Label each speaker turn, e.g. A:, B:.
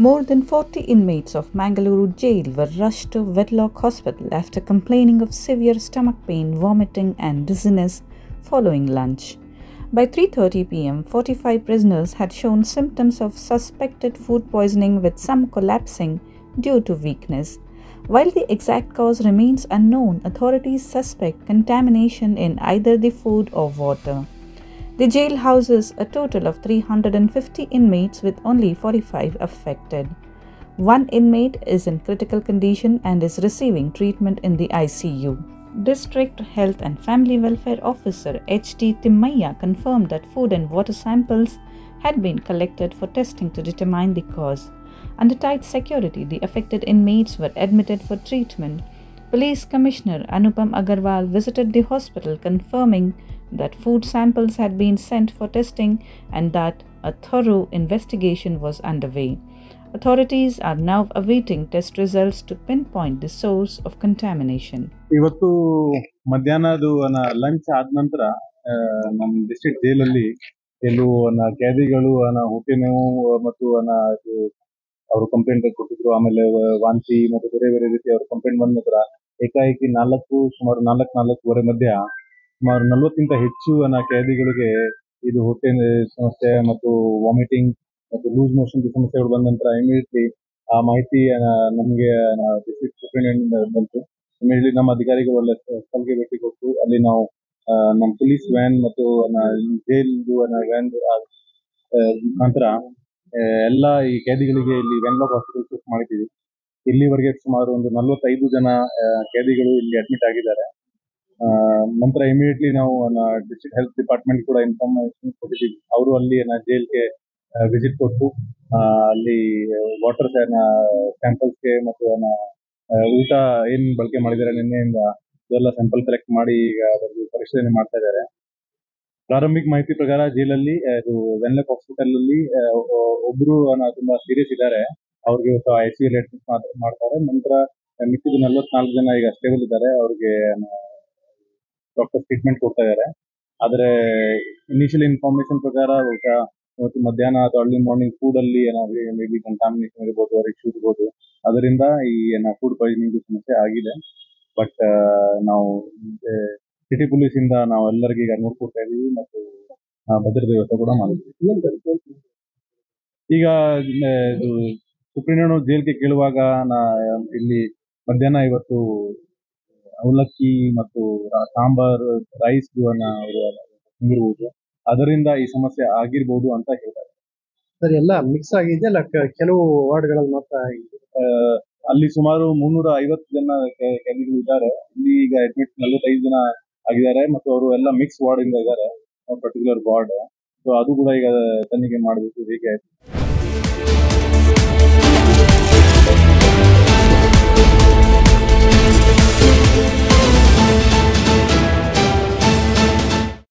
A: More than 40 inmates of Mangaluru jail were rushed to Wedlock Hospital after complaining of severe stomach pain, vomiting, and dizziness following lunch. By 3:30 pm, 45 prisoners had shown symptoms of suspected food poisoning, with some collapsing due to weakness. While the exact cause remains unknown, authorities suspect contamination in either the food or water. The jail houses a total of 350 inmates, with only 45 affected. One inmate is in critical condition and is receiving treatment in the ICU. District Health and Family Welfare Officer H.D. Timmayya confirmed that food and water samples had been collected for testing to determine the cause. Under tight security, the affected inmates were admitted for treatment. Police Commissioner Anupam Agarwal visited the hospital, confirming that food samples had been sent for testing and that a thorough investigation was underway. Authorities are now awaiting test results to pinpoint the source of contamination.
B: ಇವತ್ತು ಮಧ್ಯಾಹ್ನದು lunch ಆದ ನಂತರ ನಮ್ಮ district ಜೈಲಲ್ಲಿ ಕೆಲವು ಖೈದಿಗಳು ಹೊಟ್ಟೆ ನೋವು ಮತ್ತು ಅವರು ಕಂಪ್ಲೇಂಟ್ ಕೊಟ್ಟಿದ್ರು. ಆಮೇಲೆ ವಾಂತಿ ಮತ್ತು ಬೇರೆ ಬೇರೆ ರೀತಿ ಅವ್ರ ಕಂಪ್ಲೇಂಟ್ ಬಂದ ನಂತರ ಏಕಾಏಕಿ ಸುಮಾರು ನಾಲ್ಕೂವರೆ ಮಧ್ಯ ಸುಮಾರು 40ಕ್ಕಿಂತ ಹೆಚ್ಚು ಖೈದಿಗಳಿಗೆ ಇದು ಹೊಟ್ಟೆ ಸಮಸ್ಯೆ ಮತ್ತು ವಾಮಿಟಿಂಗ್ ಮತ್ತು ಲೂಸ್ ಮೋಷನ್ ಸಮಸ್ಯೆಗಳು ಬಂದ ನಂತರ ಇಮಿಡಿಯೇಟ್ಲಿ ಆ ಮಾಹಿತಿ ನಮಗೆ ಡಿಸ್ಟ್ರಿಕ್ಟ್ ಸೂಪರಿಂಟೆಂಡೆಂಟ್ ಬಂತು. ಇಮಿಡಿಯೇಟ್ಲಿ ನಮ್ಮ ಅಧಿಕಾರಿಗಳು ಸ್ಥಳಕ್ಕೆ ಭೇಟಿ ಕೊಟ್ಟು ಅಲ್ಲಿ ನಾವು ನಮ್ಮ ಪೊಲೀಸ್ ವ್ಯಾನ್ ಮತ್ತು ಜೈಲ್ದು ವ್ಯಾನ್ ಮುಖಾಂತರ ಎಲ್ಲ ಈ ಖೈದಿಗಳಿಗೆ ಇಲ್ಲಿ ವೆನ್ಲಾಕ್ ಹಾಸ್ಪಿಟಲ್ ಶಿಫ್ಟ್ ಮಾಡಿದ್ದೀವಿ. ಇಲ್ಲಿವರೆಗೆ ಸುಮಾರು ಒಂದು 45 ಜನ ಖೈದಿಗಳು ಇಲ್ಲಿ ಅಡ್ಮಿಟ್ ಆಗಿದ್ದಾರೆ. ನಂತರ ಇಮಿಡಿಯೇಟ್ಲಿ ನಾವು ಡಿಸ್ಟ್ರಿಕ್ಟ್ ಹೆಲ್ತ್ ಡಿಪಾರ್ಟ್ಮೆಂಟ್ ಕೂಡ ಇನ್ಫಾರ್ಮೇಶನ್ ಕೊಟ್ಟಿದ್ದೀವಿ. ಅವರು ಅಲ್ಲಿ ಜೈಲ್ಗೆ ವಿಸಿಟ್ ಕೊಟ್ಟು ಅಲ್ಲಿ ವಾಟರ್ ಸ್ಯಾಂಪಲ್ಸ್ಗೆ ಮತ್ತು ಊಟ ಏನ್ ಬಳಕೆ ಮಾಡಿದ್ದಾರೆ ನಿನ್ನೆಯಿಂದ ಇದೆಲ್ಲ ಸ್ಯಾಂಪಲ್ ಕಲೆಕ್ಟ್ ಮಾಡಿ ಈಗ ಅದರಲ್ಲಿ ಪರಿಶೀಲನೆ ಮಾಡ್ತಾ ಇದ್ದಾರೆ. ಪ್ರಾರಂಭಿಕ ಮಾಹಿತಿ ಪ್ರಕಾರ ಜೈಲಲ್ಲಿ ವೆನ್ಲಾಕ್ ಹಾಸ್ಪಿಟಲ್ ಅಲ್ಲಿ ಒಬ್ರು ತುಂಬಾ ಸೀರಿಯಸ್ ಇದ್ದಾರೆ. ಅವ್ರಿಗೆ ICU ಅಡ್ಮಿಟ್ ಮಾಡ್ತಾರೆ. ನಂತರ ಮಿಕ್ಕಿದ 44 ಜನ ಈಗ ಸ್ಟೇಬಲ್ ಇದ್ದಾರೆ. ಅವ್ರಿಗೆ ಡಾಕ್ಟರ್ ಟ್ರೀಟ್ಮೆಂಟ್ ಕೊಡ್ತಾ ಇದ್ದಾರೆ. ಆದ್ರೆ ಇನಿಷಿಯಲ್ ಇನ್ಫಾರ್ಮೇಶನ್ ಪ್ರಕಾರ ಇವತ್ತು ಮಧ್ಯಾಹ್ನ ಅಥವಾ ಅರ್ಲಿ ಮಾರ್ನಿಂಗ್ ಫುಡ್ ಅಲ್ಲಿ ಮೇ ಬಿ ಕಂಟಾಮಿನೇಷನ್ ಇರ್ಬೋದು, ಇಶ್ಯೂ ಇರ್ಬೋದು. ಅದರಿಂದ ಈ ಫುಡ್ ಪಾಯ್ಸನಿಂಗ್ ಸಮಸ್ಯೆ ಆಗಿದೆ. ಬಟ್ ನಾವು ಸಿಟಿ ಪೊಲೀಸ್ ಇಂದ ನಾವು ಎಲ್ಲರಿಗೂ ಈಗ ನೋಡ್ಕೊಡ್ತಾ ಇದೀವಿ ಮತ್ತು ಭದ್ರತೆ ವ್ಯವಸ್ಥೆ ಕೂಡ ಮಾಡಿದ್ವಿ. ಈಗ ಸುಪ್ರೀಂ ಜೈಲ್ಗೆ ಕೇಳುವಾಗ ಇಲ್ಲಿ ಮಧ್ಯಾಹ್ನ ಇವತ್ತು ಅವಲಕ್ಕಿ ಮತ್ತು ಸಾಂಬಾರ್ ರೈಸ್ ತಿಂದಿರ್ಬೋದು, ಅದರಿಂದ ಈ ಸಮಸ್ಯೆ ಆಗಿರ್ಬೋದು ಅಂತ ಹೇಳ್ತಾರೆ.
C: ಸರ್, ಎಲ್ಲ ಮಿಕ್ಸ್ ಆಗಿದೆ, ಕೆಲವು ವಾರ್ಡ್ಗಳಲ್ಲಿ ಮಾತ್ರ
B: ಅಲ್ಲಿ ಸುಮಾರು 350 ಜನ ಖೈದಿಗಳು ಇದ್ದಾರೆ. ಇಲ್ಲಿ ಈಗ ಅಡ್ಮಿಟ್ 45 ಜನ ಆಗಿದ್ದಾರೆ ಮತ್ತು ಅವರು ಎಲ್ಲ ಮಿಕ್ಸ್ ವಾರ್ಡ್ ಇಂದ ಇದ್ದಾರೆ, ಪರ್ಟಿಕ್ಯುಲರ್ ವಾರ್ಡ್. ಸೊ ಅದು ಕೂಡ ಈಗ ತನಿಖೆ ಮಾಡಬೇಕು ಹೇಗೆ ಆಯ್ತು.